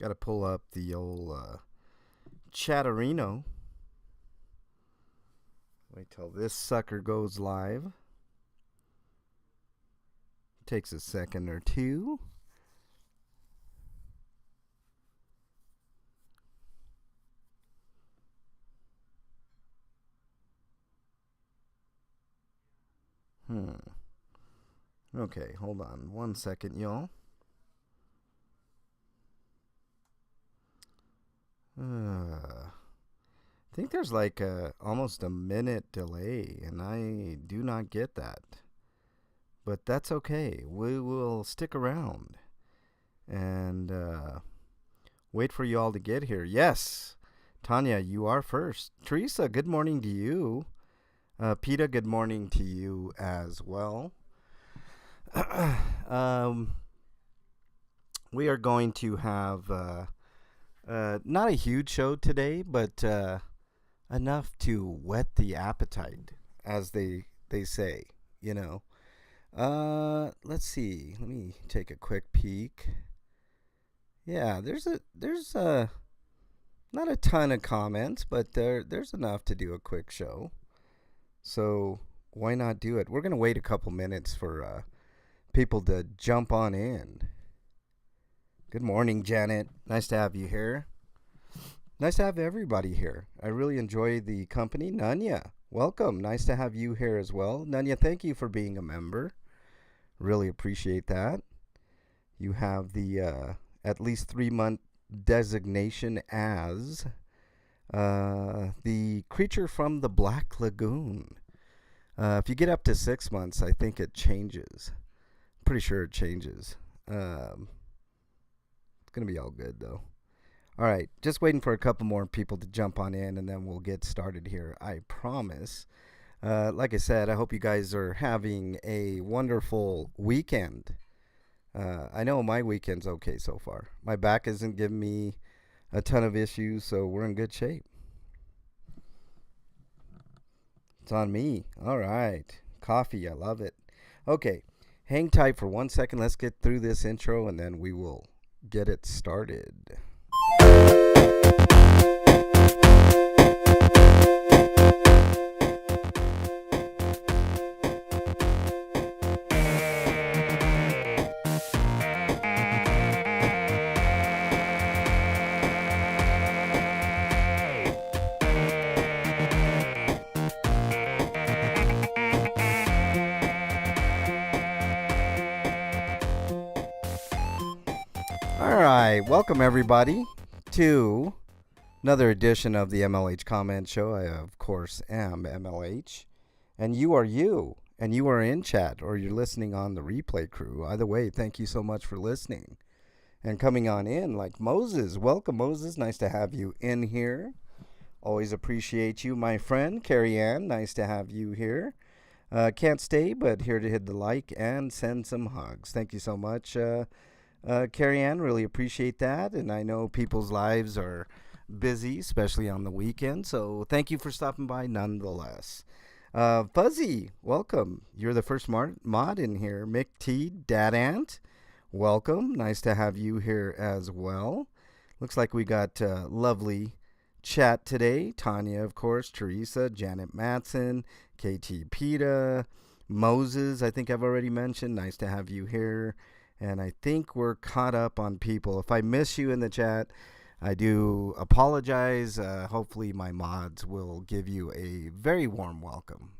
Got to pull up the old Chatterino. Wait till this sucker goes live. Takes a second or two. Okay, hold on 1 second, y'all. I think there's like almost a minute delay, and I do not get that. But that's okay. We will stick around and wait for you all to get here. Yes, Tanya, you are first. Teresa, good morning to you. Peta, good morning to you as well. We are going to have not a huge show today, but enough to whet the appetite, as they say. You know. Let's see. Let me take a quick peek. Yeah, there's not a ton of comments, but there's enough to do a quick show. So why not do it? We're gonna wait a couple minutes for people to jump on in. Good morning, Janet. Nice to have you here. Nice to have everybody here. I really enjoy the company. Nanya, welcome. Nice to have you here as well. Nanya, thank you for being a member. Really appreciate that. You have the at least 3-month designation as the creature from the Black Lagoon. If you get up to 6 months, I think it changes. Pretty sure it changes. It's going to be all good, though. All right, just waiting for a couple more people to jump on in, and then we'll get started here, I promise. Like I said, I hope you guys are having a wonderful weekend. I know my weekend's okay so far. My back isn't giving me a ton of issues, so we're in good shape. It's on me. All right. Coffee, I love it. Okay, hang tight for 1 second. Let's get through this intro, and then we will get it started. Welcome everybody to another edition of the MLH Comment Show. I, of course, am MLH, and you are you, and you are in chat, or you're listening on the replay crew. Either way, thank you so much for listening and coming on in. Like Moses, welcome Moses. Nice to have you in here. Always appreciate you, my friend. Carrie Ann, nice to have you here. Can't stay, but here to hit the like and send some hugs. Thank you so much. Carrie Ann, really appreciate that. And I know people's lives are busy, especially on the weekend. So thank you for stopping by nonetheless. Fuzzy, welcome. You're the first mod in here. Mick T, Dad Ant, welcome. Nice to have you here as well. Looks like we got lovely chat today. Tanya, of course, Teresa, Janet Matson, KT Peta, Moses, I think I've already mentioned. Nice to have you here. And I think we're caught up on people. If I miss you in the chat, I do apologize. Hopefully my mods will give you a very warm welcome.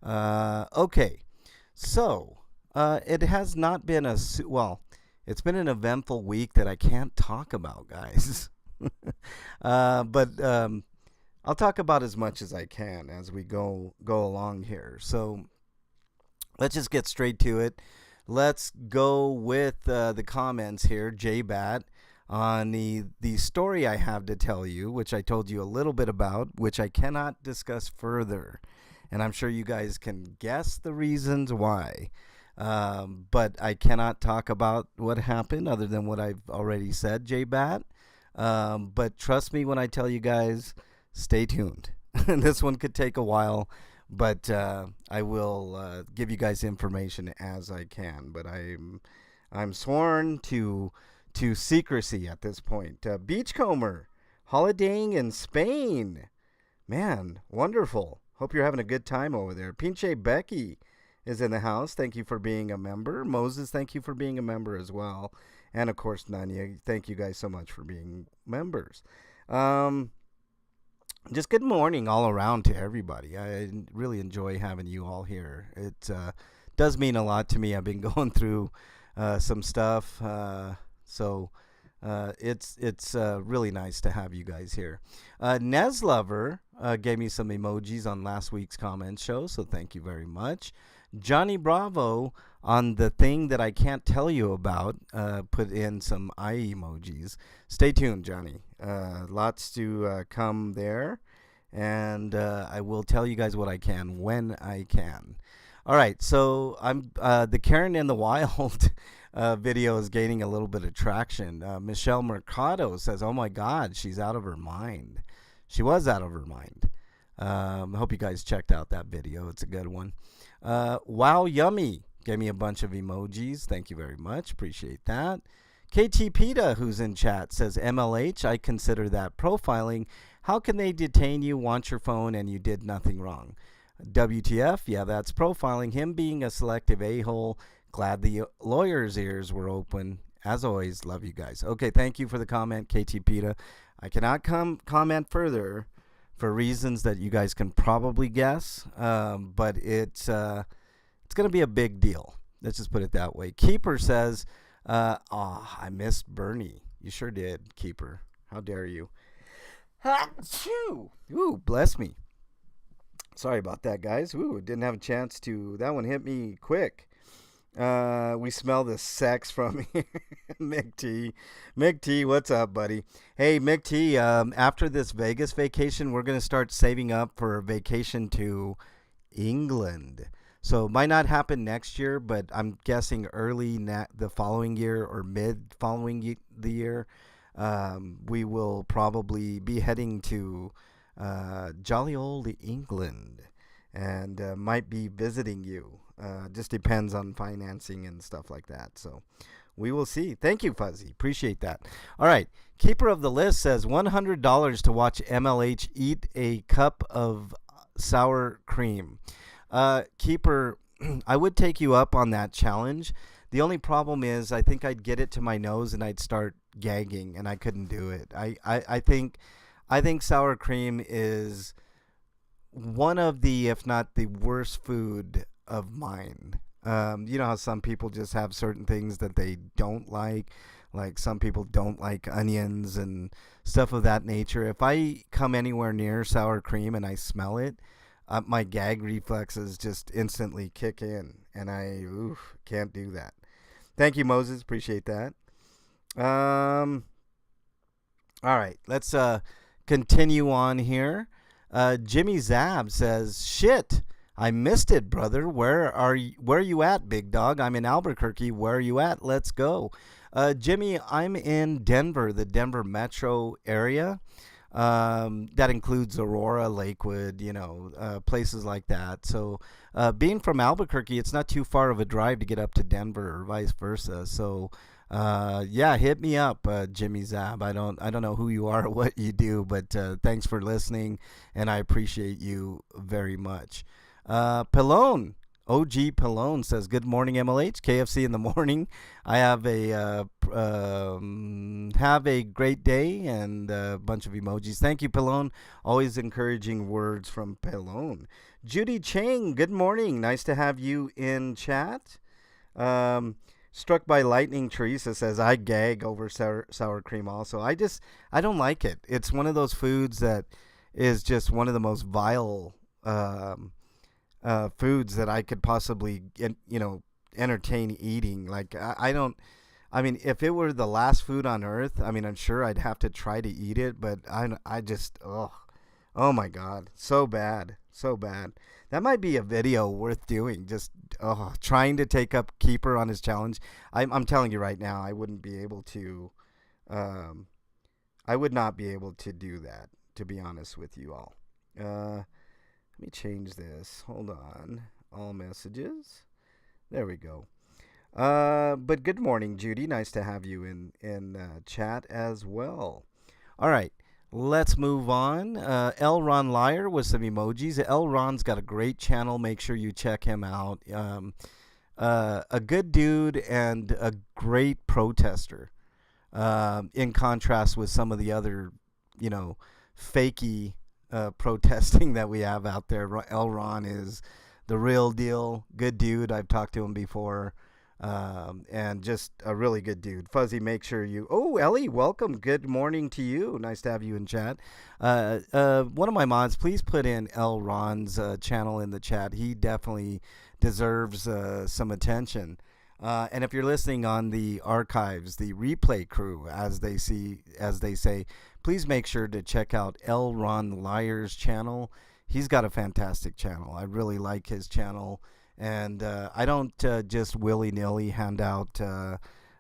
Okay, so it has not been it's been an eventful week that I can't talk about, guys. But I'll talk about as much as I can as we go along here. So let's just get straight to it. Let's go with the comments here, J-Bat, on the story I have to tell you, which I told you a little bit about, which I cannot discuss further. And I'm sure you guys can guess the reasons why. But I cannot talk about what happened other than what I've already said, J-Bat. But trust me when I tell you guys, stay tuned. This one could take a while. But I will give you guys information as I can. But I'm sworn to to secrecy at this point. Beachcomber, holidaying in Spain. Man, wonderful. Hope you're having a good time over there. Pinche Becky is in the house. Thank you for being a member. Moses, thank you for being a member as well. And of course, Nanya, thank you guys so much for being members. Just good morning all around to everybody. I really enjoy having you all here. It does mean a lot to me. I've been going through some stuff, so it's really nice to have you guys here. Nez Lover gave me some emojis on last week's comment show, so thank you very much. Johnny Bravo on the thing that I can't tell you about put in some eye emojis. Stay tuned, Johnny. Lots to come there, and I will tell you guys what I can when I can. All right, so I'm the Karen in the Wild video is gaining a little bit of traction. Michelle Mercado says, "Oh my God, she's out of her mind." She was out of her mind. I hope you guys checked out that video. It's a good one. Wow, Yummy gave me a bunch of emojis. Thank you very much. Appreciate that. KT Peta, who's in chat, says, MLH, I consider that profiling. How can they detain you, want your phone, and you did nothing wrong? WTF, yeah, that's profiling. Him being a selective a-hole. Glad the lawyer's ears were open. As always, love you guys. Okay, thank you for the comment, KT Peta. I cannot comment further for reasons that you guys can probably guess, but it's going to be a big deal. Let's just put it that way. Keeper says, I missed Bernie. You sure did, Keeper. How dare you? Achoo! Ooh, bless me. Sorry about that, guys. Ooh, didn't have a chance to. That one hit me quick. We smell the sex from here. Mick T. Mick T, what's up, buddy? Hey, Mick T, after this Vegas vacation, we're going to start saving up for a vacation to England. So it might not happen next year, but I'm guessing early the following year or mid following the year, we will probably be heading to jolly old England and might be visiting you. Just depends on financing and stuff like that. So we will see. Thank you, Fuzzy. Appreciate that. All right. Keeper of the list says $100 to watch MLH eat a cup of sour cream. Keeper, I would take you up on that challenge. The only problem is I think I'd get it to my nose and I'd start gagging and I couldn't do it. I think sour cream is one of the, if not the worst food of mine. You know how some people just have certain things that they don't like some people don't like onions and stuff of that nature. If I come anywhere near sour cream and I smell it, my gag reflexes just instantly kick in, and I can't do that. Thank you, Moses. Appreciate that. All right, let's continue on here. Jimmy Zab says, "Shit, I missed it, brother. Where are you at, big dog? I'm in Albuquerque. Where are you at? Let's go." Jimmy, I'm in Denver, the Denver metro area. That includes Aurora, Lakewood, places like that. So being from Albuquerque, it's not too far of a drive to get up to Denver or vice versa. So yeah, hit me up, Jimmy Zab. I don't know who you are or what you do, but thanks for listening, and I appreciate you very much. Pallone, OG Pallone says, "Good morning, MLH. KFC in the morning. I have a great day," and a bunch of emojis. Thank you, Pallone. Always encouraging words from Pallone. Judy Chang, good morning. Nice to have you in chat. Struck by lightning, Teresa says, "I gag over sour cream also." I don't like it. It's one of those foods that is just one of the most vile foods that I could possibly entertain eating. Like I mean, if it were the last food on earth, I mean, I'm sure I'd have to try to eat it, but I just oh my God, so bad. That might be a video worth doing, just trying to take up Keeper on his challenge. I'm telling you right now, I wouldn't be able to I would not be able to do that, to be honest with you all. Let me change this. Hold on. All messages. There we go. But good morning, Judy. Nice to have you in chat as well. All right, let's move on. L. Ron Liar with some emojis. L. Ron's got a great channel. Make sure you check him out. A good dude and a great protester. In contrast with some of the other, you know, fakey protesting that we have out there. L. Ron is the real deal. Good dude. I've talked to him before. And just a really good dude. Fuzzy, make sure you. Oh, Ellie, welcome. Good morning to you. Nice to have you in chat. One of my mods, please put in L. Ron's channel in the chat. He definitely deserves some attention. And if you're listening on the archives, the replay crew, as they say, please make sure to check out L. Ron Liar's channel. He's got a fantastic channel. I really like his channel. And I don't just willy-nilly hand out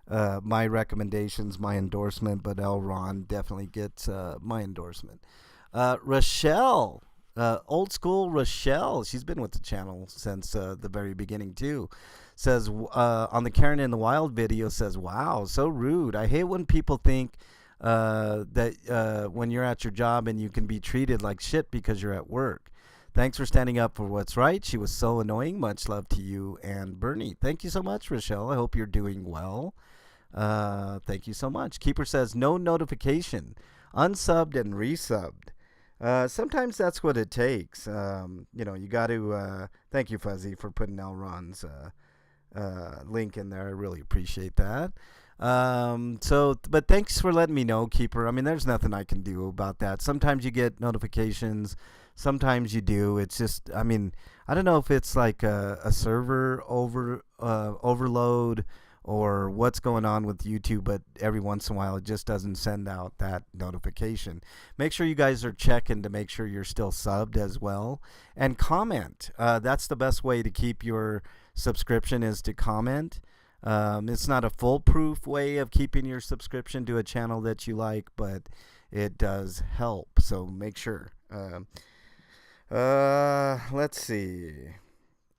my recommendations, my endorsement, but L. Ron definitely gets my endorsement. Rochelle, old school Rochelle, she's been with the channel since the very beginning too, says on the Karen in the Wild video, says, wow, so rude. I hate when people think that when you're at your job and you can be treated like shit because you're at work. Thanks for standing up for what's right. She was so annoying. Much love to you and Bernie. Thank you so much, Rochelle. I hope you're doing well. Thank you so much. Keeper says, no notification. Unsubbed and resubbed. Sometimes that's what it takes. You got to... thank you, Fuzzy, for putting Elron's link in there. I really appreciate that. But thanks for letting me know, Keeper. I mean, there's nothing I can do about that. Sometimes you get notifications. Sometimes you do. It's just, I mean, I don't know if it's like a server overload or what's going on with YouTube, but every once in a while it just doesn't send out that notification. Make sure you guys are checking to make sure you're still subbed as well. And comment. That's the best way to keep your subscription, is to comment. It's not a foolproof way of keeping your subscription to a channel that you like, but it does help. So make sure. Let's see.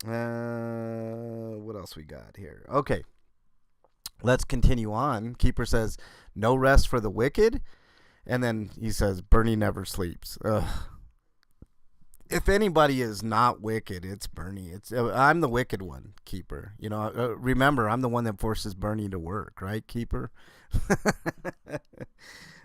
What else we got here? Okay. Let's continue on. Keeper says, no rest for the wicked. And then he says, Bernie never sleeps. Ugh. If anybody is not wicked, it's Bernie. I'm the wicked one, Keeper. Remember, I'm the one that forces Bernie to work, right, Keeper?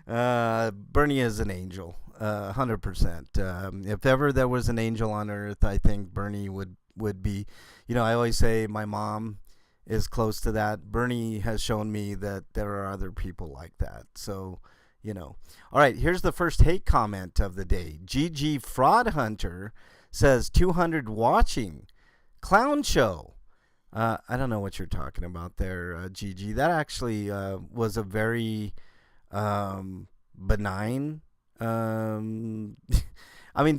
Bernie is an angel, 100%. If ever there was an angel on earth, I think Bernie would be. I always say my mom is close to that. Bernie has shown me that there are other people like that. So, All right, here's the first hate comment of the day. GG Fraud Hunter says 200 watching. Clown show. I don't know what you're talking about there, GG. That actually was a very benign. I mean,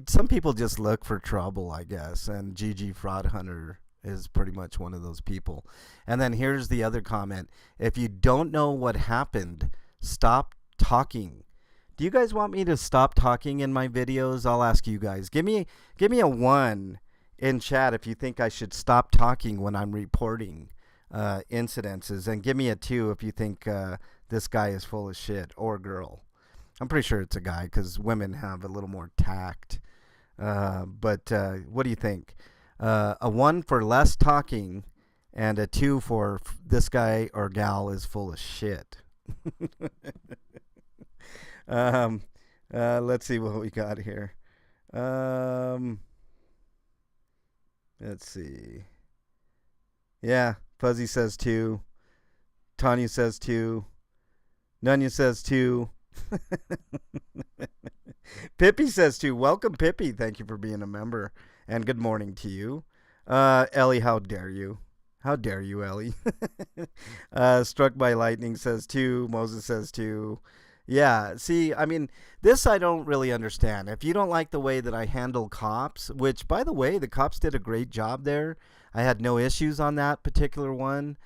some people just look for trouble, I guess, and GG Fraud Hunter is pretty much one of those people. And then here's the other comment. If you don't know what happened, stop talking. Do you guys want me to stop talking in my videos? I'll ask you guys. Give me a 1 in chat if you think I should stop talking when I'm reporting incidences, and give me a 2 if you think this guy is full of shit, or girl. I'm pretty sure it's a guy because women have a little more tact. But what do you think? A 1 for less talking, and a 2 for this guy or gal is full of shit. Let's see what we got here. Let's see. Yeah, Fuzzy says 2. Tanya says 2. Nunya says 2. Pippi says 2. Welcome, Pippi. Thank you for being a member. And good morning to you. Ellie, how dare you? How dare you, Ellie? Struck by Lightning says 2. Moses says 2. Yeah, see, I mean, this I don't really understand. If you don't like the way that I handle cops, which, by the way, the cops did a great job there. I had no issues on that particular one.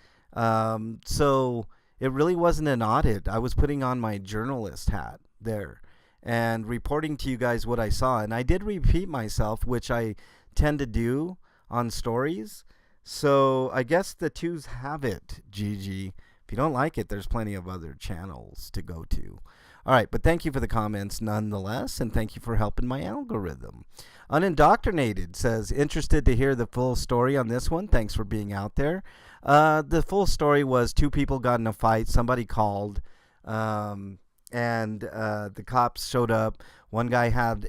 So it really wasn't an audit. I was putting on my journalist hat there and reporting to you guys what I saw. And I did repeat myself, which I tend to do on stories. So I guess the twos have it, Gigi. If you don't like it, there's plenty of other channels to go to. All right, but thank you for the comments nonetheless, and thank you for helping my algorithm. Unindoctrinated says, interested to hear the full story on this one. Thanks for being out there. The full story was two people got in a fight. Somebody called, and the cops showed up. One guy had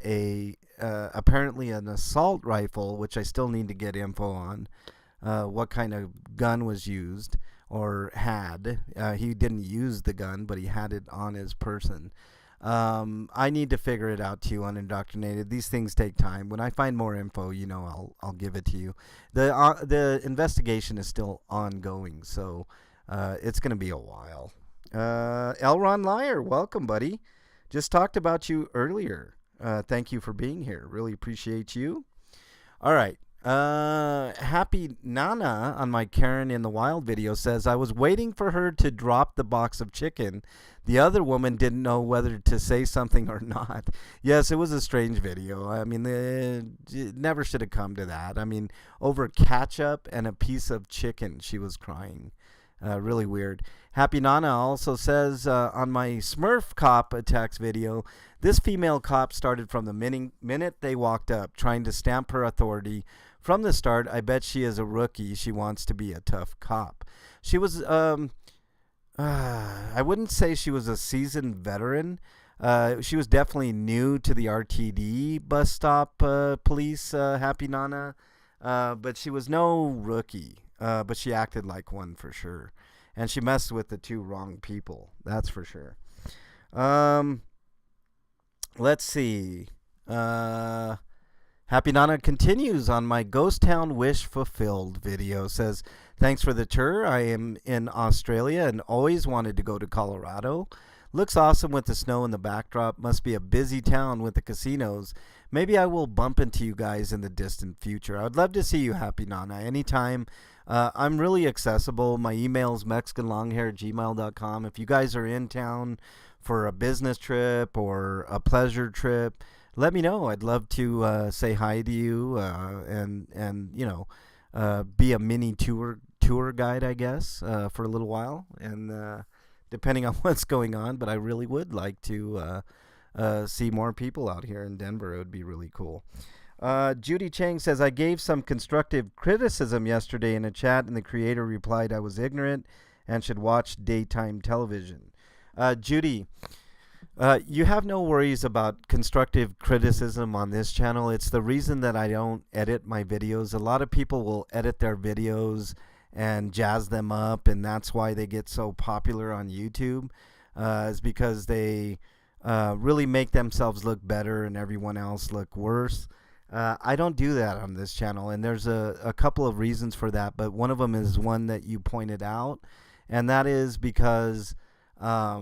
apparently an assault rifle, which I still need to get info on. What kind of gun was used or had. He didn't use the gun, but he had it on his person. I need to figure it out too, unindoctrinated. These things take time. When I find more info, I'll give it to you. The investigation is still ongoing, so it's going to be a while. Elron Liar, welcome, buddy. Just talked about you earlier. Thank you for being here. Really appreciate you. All right. Happy Nana on my Karen in the Wild video says, I was waiting for her to drop the box of chicken. The other woman didn't know whether to say something or not. Yes, it was a strange video. I mean, it never should have come to that. I mean, over ketchup and a piece of chicken, she was crying. Really weird. Happy Nana also says on my Smurf cop attacks video, this female cop started from the minute they walked up, trying to stamp her authority. From the start, I bet she is a rookie. She wants to be a tough cop. She was, I wouldn't say she was a seasoned veteran. She was definitely new to the RTD bus stop police, Happy Nana. But she was no rookie. But she acted like one for sure. And she messed with the two wrong people. That's for sure. Let's see. Happy Nana continues on my Ghost Town Wish Fulfilled video. Says, thanks for the tour. I am in Australia and always wanted to go to Colorado. Looks awesome with the snow in the backdrop. Must be a busy town with the casinos. Maybe I will bump into you guys in the distant future. I would love to see you, Happy Nana, anytime. I'm really accessible. My email is mexicanlonghair@gmail.com. If you guys are in town for a business trip or a pleasure trip, let me know. I'd love to say hi to you and be a mini tour guide, I guess, for a little while, and depending on what's going on. But I really would like to see more people out here in Denver. It would be really cool. Judy Chang says, I gave some constructive criticism yesterday in a chat, and the creator replied I was ignorant and should watch daytime television. Judy, you have no worries about constructive criticism on this channel. It's the reason that I don't edit my videos. A lot of people will edit their videos and jazz them up, and that's why they get so popular on YouTube, is because they really make themselves look better and everyone else look worse. I don't do that on this channel, and there's a couple of reasons for that, but one of them is one that you pointed out, and that is because I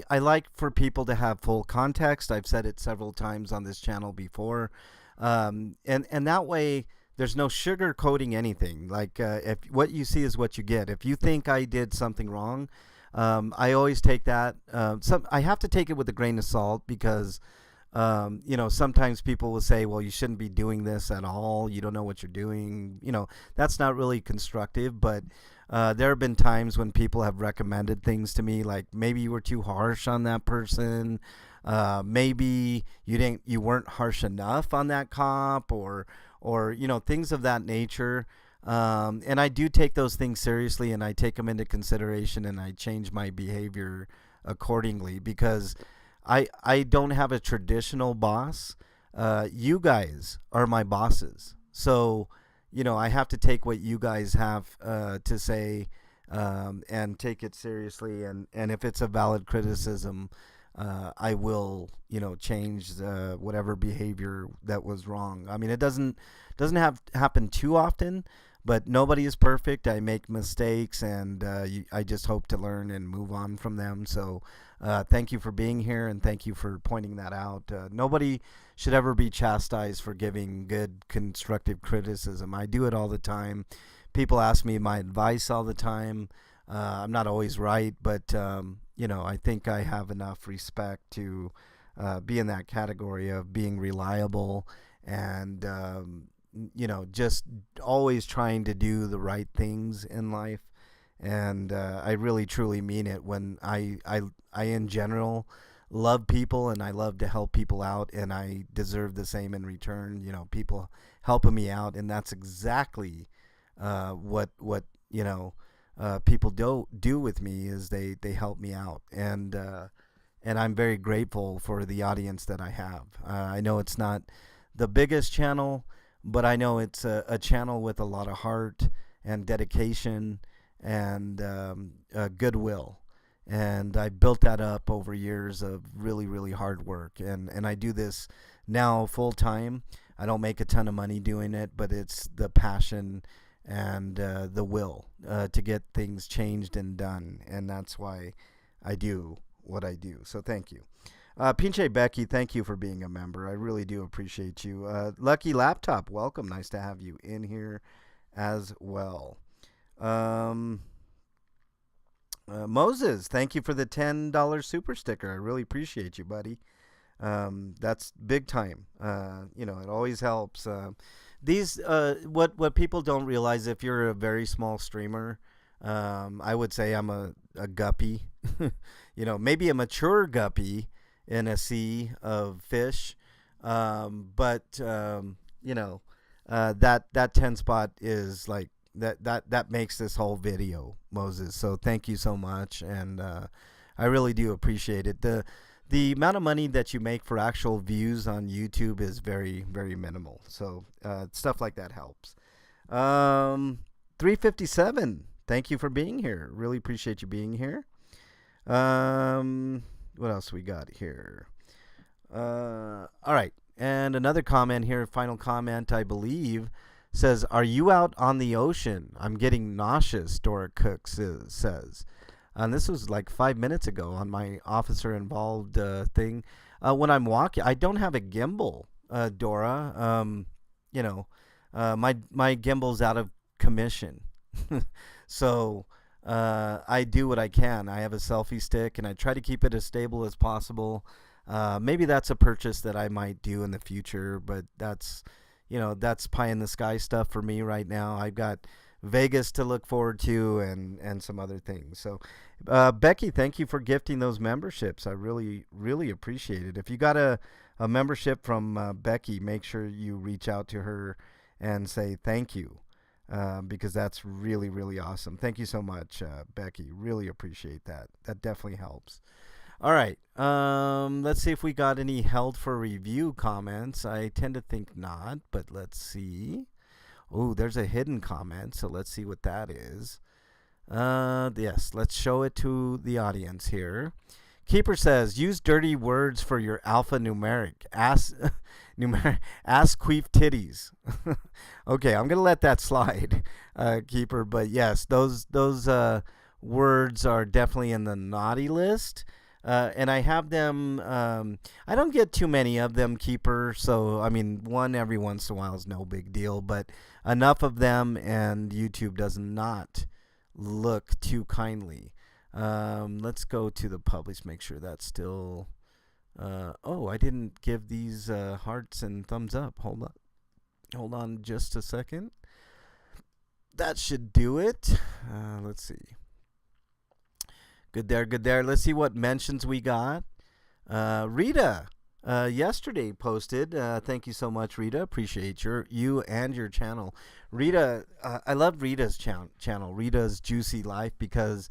like for people to have full context. I've said it several times on this channel before, and that way there's no sugar coating anything. Like if what you see is what you get. If you think I did something wrong, I always take that. I have to take it with a grain of salt because sometimes people will say, well, you shouldn't be doing this at all. You don't know what you're doing. That's not really constructive, but there have been times when people have recommended things to me, like maybe you were too harsh on that person. Maybe you weren't harsh enough on that cop or things of that nature. And I do take those things seriously, and I take them into consideration, and I change my behavior accordingly because I don't have a traditional boss. You guys are my bosses. So, I have to take what you guys have to say and take it seriously. And if it's a valid criticism, I will, change whatever behavior that was wrong. I mean, it doesn't happen too often, but nobody is perfect. I make mistakes, and I just hope to learn and move on from them. So thank you for being here, and thank you for pointing that out. Nobody should ever be chastised for giving good, constructive criticism. I do it all the time. People ask me my advice all the time. I'm not always right, but, I think I have enough respect to be in that category of being reliable and just always trying to do the right things in life. And I really truly mean it when I in general love people and I love to help people out, and I deserve the same in return. People helping me out, and that's exactly what people do with me is they help me out, and I'm very grateful for the audience that I have. I know it's not the biggest channel, but I know it's a channel with a lot of heart and dedication and goodwill. And I built that up over years of really, really hard work. And I do this now full time. I don't make a ton of money doing it, but it's the passion and the will to get things changed and done. And that's why I do what I do. So thank you. Pinche Becky, thank you for being a member. I really do appreciate you. Lucky Laptop, welcome. Nice to have you in here as well. Moses, thank you for the $10 super sticker. I really appreciate you, buddy. That's big time. It always helps. What people don't realize, if you're a very small streamer, I would say I'm a guppy. Maybe a mature guppy in a sea of fish. But that 10 spot is like that makes this whole video, Moses. So thank you so much, and I really do appreciate it. The amount of money that you make for actual views on YouTube is very, very minimal. So stuff like that helps. 357, thank you for being here. Really appreciate you being here. What else we got here? All right, and another comment here, final comment, I believe, says, "Are you out on the ocean? I'm getting nauseous," Dora Cook says. And this was like 5 minutes ago on my officer involved thing. When I'm walking, I don't have a gimbal, Dora. My gimbal's out of commission. So I do what I can. I have a selfie stick, and I try to keep it as stable as possible. Maybe that's a purchase that I might do in the future, but that's pie in the sky stuff for me right now. I've got Vegas to look forward to and some other things. So, Becky, thank you for gifting those memberships. I really, really appreciate it. If you got a membership from Becky, make sure you reach out to her and say thank you, because that's really, really awesome. Thank you so much, Becky. Really appreciate that. That definitely helps. All right. Let's see if we got any held for review comments. I tend to think not, but let's see. Oh, there's a hidden comment, so let's see what that is. Yes, let's show it to the audience here. Keeper says, use dirty words for your alphanumeric. Ass queef titties. Okay, I'm going to let that slide, Keeper. But yes, those words are definitely in the naughty list. And I have them, I don't get too many of them, Keeper. So, I mean, one every once in a while is no big deal. But enough of them, and YouTube does not look too kindly. Let's go to the publish, make sure that's still... oh, I didn't give these hearts and thumbs up. Hold on just a second. That should do it. Let's see. Good there. Let's see what mentions we got. Rita yesterday posted. Thank you so much, Rita. Appreciate you and your channel. Rita, I love Rita's channel, Rita's Juicy Life, because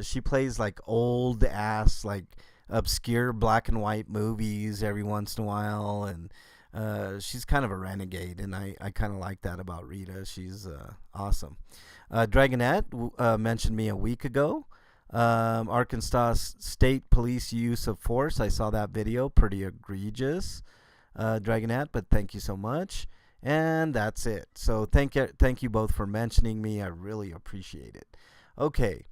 she plays like old ass, like obscure black and white movies every once in a while, and she's kind of a renegade, and I kind of like that about Rita. She's awesome. Dragonette mentioned me a week ago. Arkansas State Police use of force. I saw that video. Pretty egregious, Dragonette, but thank you so much. And that's it. So thank you both for mentioning me. I really appreciate it. Okay,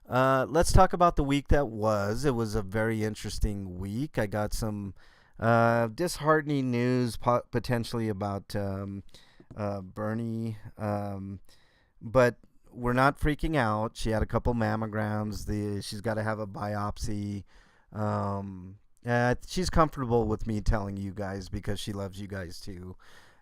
let's talk about the week that was. It was a very interesting week. I got some disheartening news potentially about Bernie, but we're not freaking out. She had a couple mammograms. She's got to have a biopsy. She's comfortable with me telling you guys because she loves you guys too.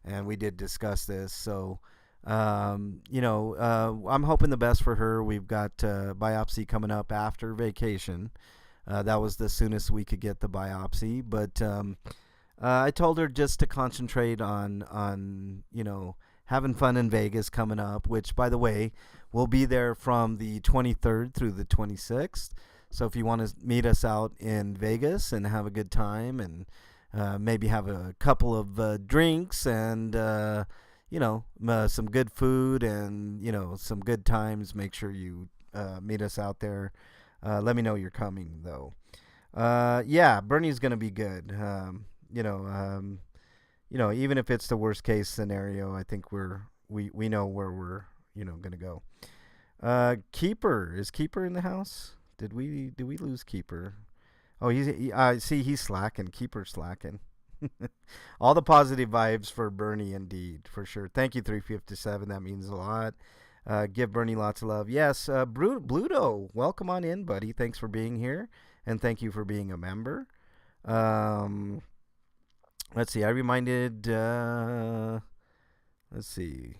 and we did discuss this. So, I'm hoping the best for her. We've got biopsy coming up after vacation. That was the soonest we could get the biopsy, but I told her just to concentrate on having fun in Vegas coming up. Which, by the way, we'll be there from the 23rd through the 26th. So if you want to meet us out in Vegas and have a good time and maybe have a couple of drinks and some good food and some good times, make sure you meet us out there. Let me know you're coming though. Yeah, Bernie's gonna be good. Even if it's the worst case scenario, I think we know where we're gonna go. Keeper, is Keeper in the house? Did we lose Keeper? Oh, I see he's slacking. Keeper's slacking. All the positive vibes for Bernie, indeed, for sure. Thank you, 357. That means a lot. Give Bernie lots of love. Yes, Bluto, welcome on in, buddy. Thanks for being here, and thank you for being a member. Um, let's see. I reminded. Let's see.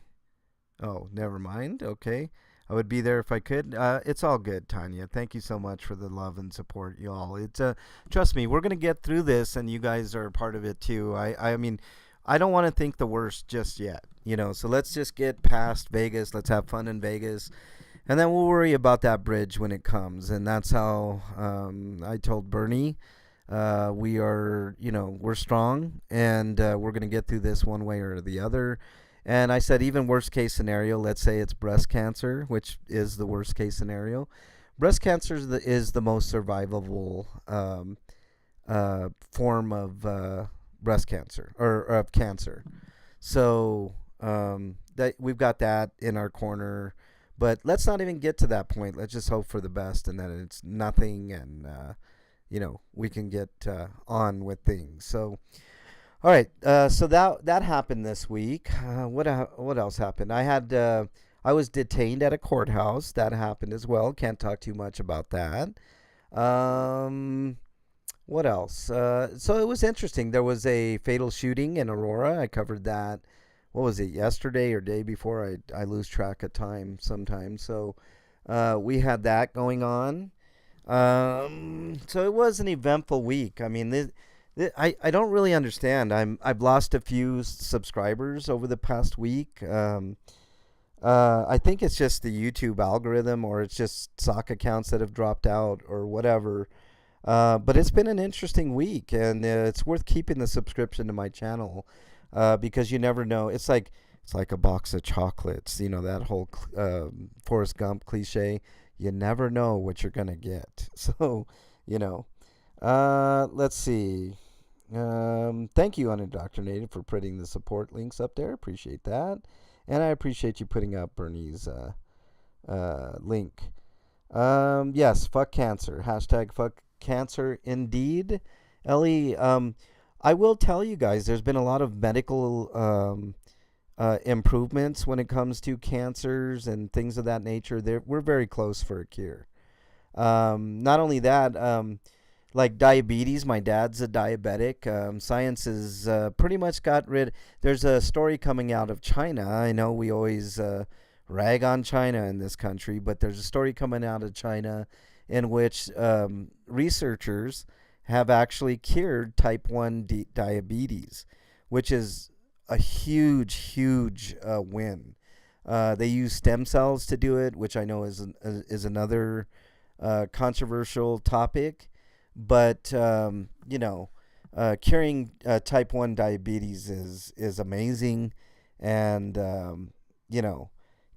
Oh, never mind. Okay. I would be there if I could. It's all good, Tanya. Thank you so much for the love and support, y'all. It's trust me, we're gonna get through this, and you guys are a part of it too. I mean, I don't want to think the worst just yet, So let's just get past Vegas. Let's have fun in Vegas, and then we'll worry about that bridge when it comes. And that's how I told Bernie. We are, we're strong, and we're gonna get through this one way or the other. And I said, even worst case scenario, let's say it's breast cancer, which is the worst case scenario. Breast cancer is the most survivable form of breast cancer or of cancer. So that we've got that in our corner. But let's not even get to that point. Let's just hope for the best and that it's nothing, and we can get on with things. So. All right, so that happened this week. What else happened? I was detained at a courthouse. That happened as well. Can't talk too much about that. What else? So it was interesting. There was a fatal shooting in Aurora. I covered that. What was it? Yesterday or day before? I lose track of time sometimes. So we had that going on. So it was an eventful week. I mean, I don't really understand. I've lost a few subscribers over the past week. I think it's just the YouTube algorithm, or it's just sock accounts that have dropped out, or whatever. But it's been an interesting week, and it's worth keeping the subscription to my channel because you never know. It's like a box of chocolates. That whole Forrest Gump cliche. You never know what you're gonna get. So, let's see. Thank you, Unindoctrinated, for putting the support links up there. Appreciate that. And I appreciate you putting up Bernie's link. Yes, fuck cancer. Hashtag fuck cancer indeed. Ellie, I will tell you guys, there's been a lot of medical improvements when it comes to cancers and things of that nature. We're very close for a cure. Not only that, like diabetes, my dad's a diabetic. Science has pretty much got rid. There's a story coming out of China. I know we always rag on China in this country, but there's a story coming out of China in which researchers have actually cured type 1 diabetes, which is a huge win. They use stem cells to do it, which I know is another controversial topic. But curing type 1 diabetes is amazing, and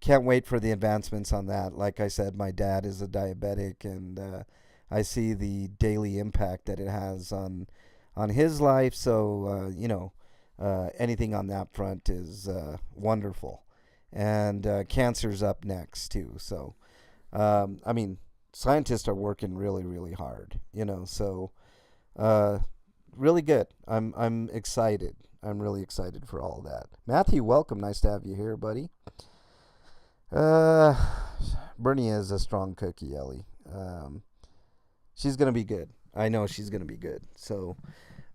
can't wait for the advancements on that. Like I said, my dad is a diabetic, and I see the daily impact that it has on his life. So anything on that front is wonderful, and cancer's up next too. So I mean, scientists are working really hard, so really good. I'm excited. I'm really excited for all that. Matthew, welcome. Nice to have you here, buddy. Bernie is a strong cookie, Ellie. She's gonna be good. I know she's gonna be good. So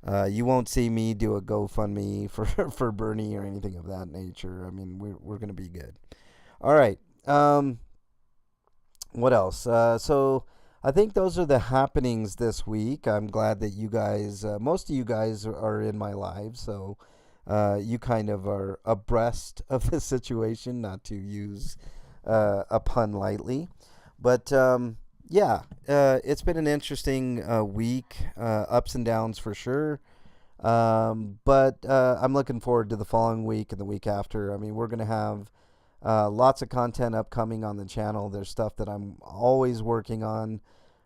You won't see me do a GoFundMe for for Bernie or anything of that nature. I mean, we're gonna be good. All right. What else? So I think those are the happenings this week. I'm glad that you guys, most of you guys, are in my life, so you kind of are abreast of the situation. Not to use a pun lightly, but yeah, it's been an interesting week. Ups and downs for sure. But I'm looking forward to the following week and the week after. I mean, we're going to have lots of content upcoming on the channel. There's stuff that I'm always working on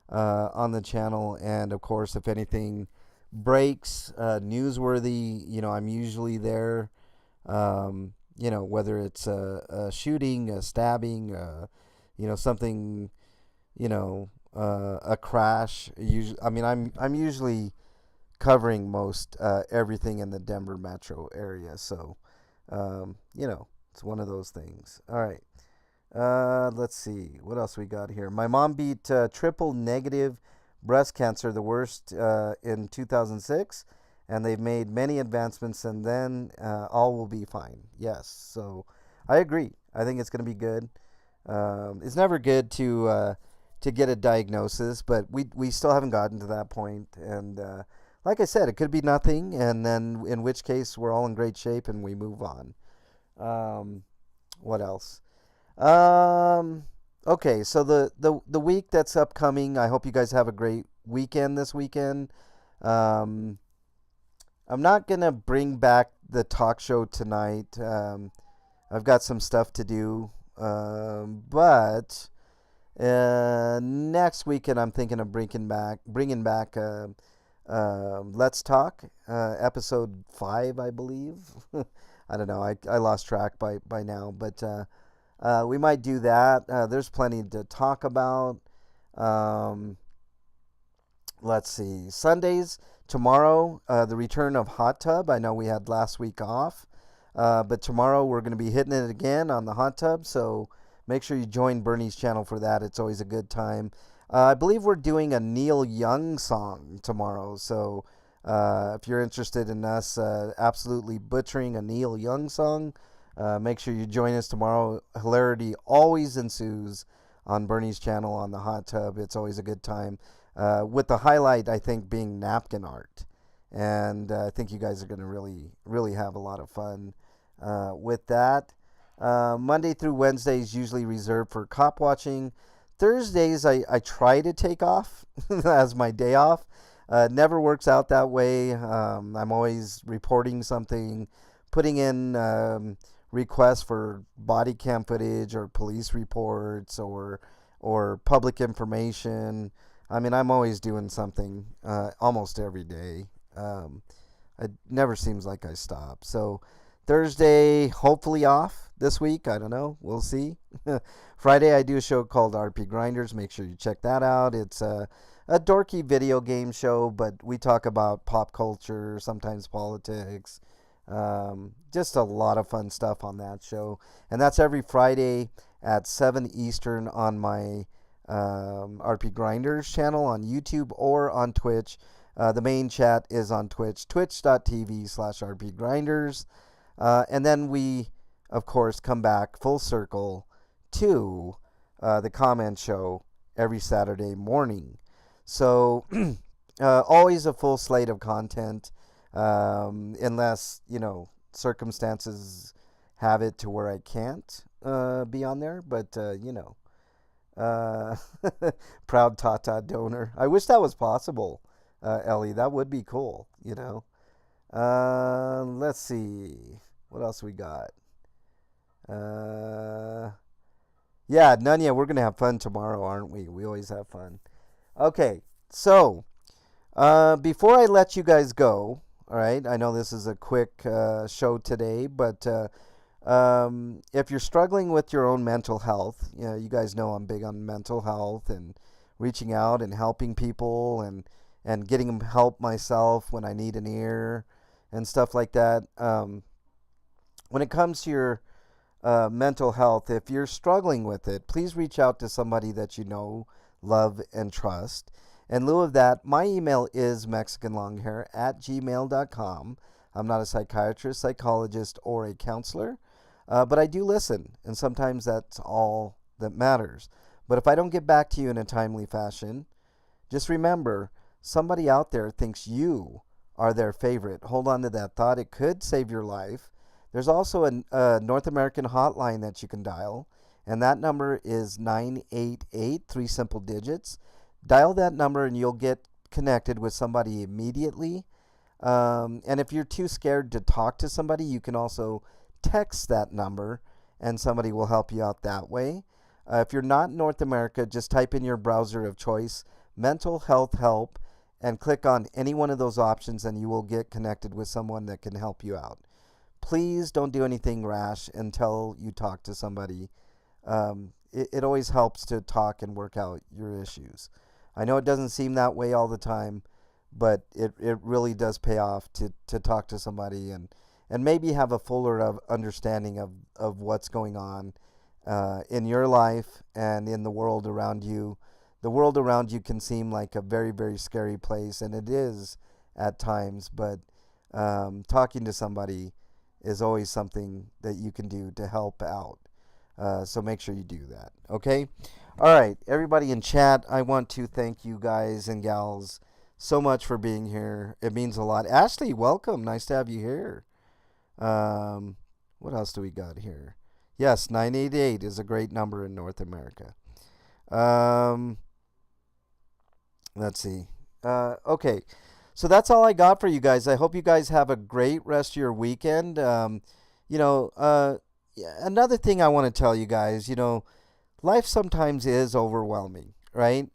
the channel. And of course, if anything breaks, newsworthy, I'm usually there. Whether it's a shooting, a stabbing, something, a crash. Usually, I mean, I'm usually covering most everything in the Denver metro area. So, it's one of those things. All right. Let's see. What else we got here? My mom beat triple negative breast cancer, the worst in 2006. And they've made many advancements, and then all will be fine. Yes. So I agree. I think it's going to be good. It's never good to get a diagnosis, but we still haven't gotten to that point. And like I said, it could be nothing, and then in which case we're all in great shape and we move on. What else? Okay, so the week that's upcoming, I hope you guys have a great weekend this weekend. Um, I'm not going to bring back the talk show tonight. I've got some stuff to do. But next weekend, I'm thinking of bringing back Let's Talk, episode 5, I believe. I don't know. I lost track by now, but we might do that. There's plenty to talk about. Um, let's see. Sundays, tomorrow, the return of Hot Tub. I know we had last week off, but tomorrow we're going to be hitting it again on the Hot Tub, so make sure you join Bernie's channel for that. It's always a good time. I believe we're doing a Neil Young song tomorrow, so if you're interested in us absolutely butchering a Neil Young song, make sure you join us tomorrow. Hilarity always ensues on Bernie's channel on the Hot Tub. It's always a good time. With the highlight, I think, being napkin art. And I think you guys are going to really, really have a lot of fun with that. Monday through Wednesday is usually reserved for cop watching. Thursdays, I try to take off as my day off. Never works out that way. I'm always reporting something, putting in requests for body cam footage or police reports or public information. I mean, I'm always doing something almost every day. It never seems like I stop. So Thursday, hopefully off this week. I don't know. We'll see. Friday, I do a show called RP Grinders. Make sure you check that out. It's a dorky video game show, but we talk about pop culture, sometimes politics. Just a lot of fun stuff on that show. And that's every Friday at 7 Eastern on my RP Grinders channel on YouTube or on Twitch. The main chat is on Twitch, twitch.tv/RP Grinders. And then we, of course, come back full circle to the comment show every Saturday morning. So always a full slate of content, unless, circumstances have it to where I can't be on there. But, proud Tata donor. I wish that was possible, Ellie. That would be cool, Let's see. What else we got? Yeah, Nunya, we're going to have fun tomorrow, aren't we? We always have fun. Okay, so before I let you guys go, all right, I know this is a quick show today, but if you're struggling with your own mental health, you guys know I'm big on mental health and reaching out and helping people and getting them help myself when I need an ear and stuff like that. When it comes to your mental health, if you're struggling with it, please reach out to somebody that you know, love, and trust. In lieu of that, my email is mexicanlonghair@gmail.com. I'm not a psychiatrist, psychologist, or a counselor, but I do listen, and sometimes that's all that matters. But if I don't get back to you in a timely fashion, just remember, somebody out there thinks you are their favorite. Hold on to that thought. It could save your life. There's also a North American hotline that you can dial, and that number is 988, three simple digits. Dial that number and you'll get connected with somebody immediately. And if you're too scared to talk to somebody, you can also text that number and somebody will help you out that way. If you're not in North America, just type in your browser of choice, mental health help, and click on any one of those options and you will get connected with someone that can help you out. Please don't do anything rash until you talk to somebody. It always helps to talk and work out your issues. I know it doesn't seem that way all the time, but it really does pay off to talk to somebody and maybe have a fuller understanding of what's going on in your life and in the world around you. The world around you can seem like a very, very scary place, and it is at times, but talking to somebody is always something that you can do to help out. So make sure you do that, okay? All right, everybody in chat, I want to thank you guys and gals so much for being here. It means a lot. Ashley, welcome. Nice to have you here. What else do we got here? Yes, 988 is a great number in North America. Let's see. Okay, so that's all I got for you guys. I hope you guys have a great rest of your weekend. Another thing I want to tell you guys, life sometimes is overwhelming, right?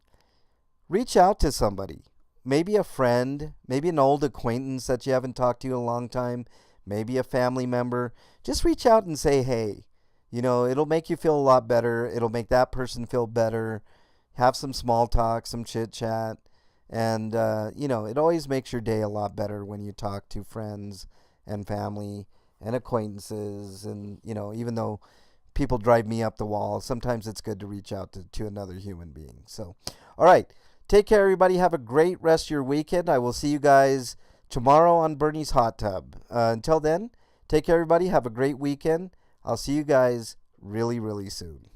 Reach out to somebody. Maybe a friend, maybe an old acquaintance that you haven't talked to in a long time, maybe a family member. Just reach out and say, hey, it'll make you feel a lot better. It'll make that person feel better. Have some small talk, some chit chat. And, it always makes your day a lot better when you talk to friends and family and acquaintances. And, even though people drive me up the wall, sometimes it's good to reach out to another human being. So, all right. Take care, everybody. Have a great rest of your weekend. I will see you guys tomorrow on Bernie's Hot Tub. Until then, take care, everybody. Have a great weekend. I'll see you guys really, really soon.